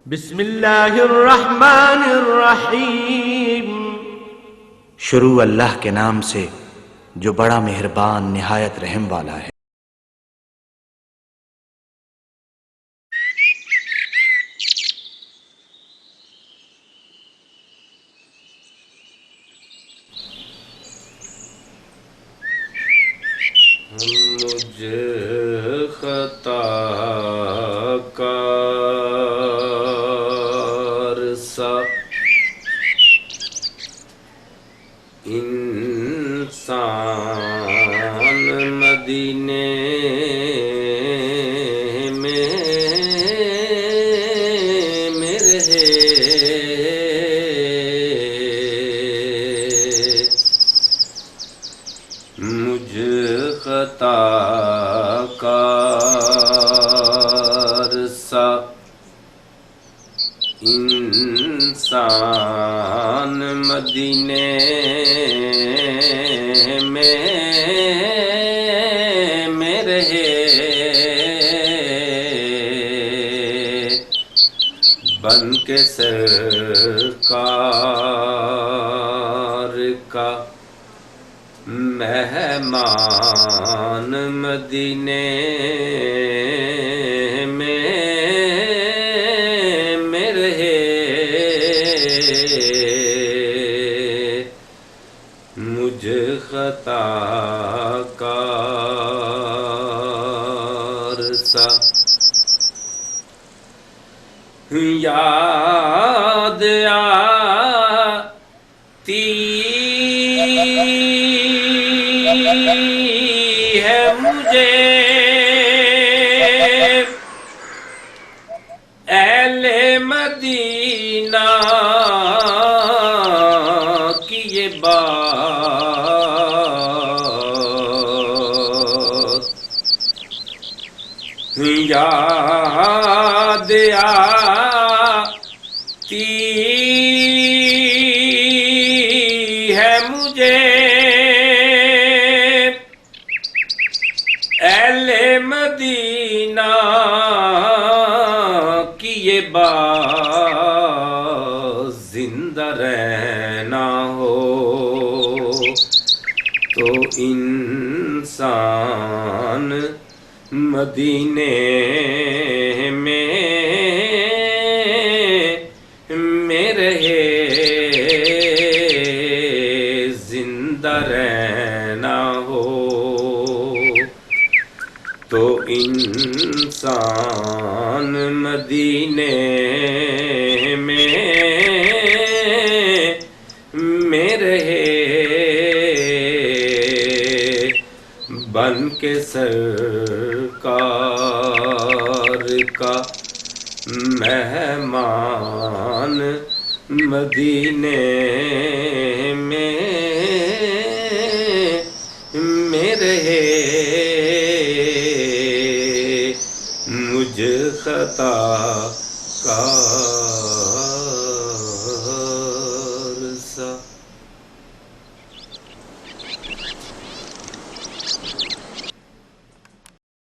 بسم اللہ الرحمن الرحیم۔ شروع اللہ کے نام سے جو بڑا مہربان نہایت رحم والا ہے۔ مجھ خطا کار سا انسان مدینے میں رہے، مجھ خطا کار سا انسان مدینے میں رہے، بن کے سرکار کا مہمان مدینے میں رہے، مجھ خطا کار سا یاد آتی ہے مجھے اہل مدینہ کی یہ بات، یاد آتی ہے مجھے اہل مدینہ کی یہ بات، زندہ رہنا ہو تو انسان مدینے میں رہے، زندہ رہنا ہو تو انسان مدینے میں رہے، بن کے سرکار کا مہمان مدینے میں رہے، مجھ خطا کار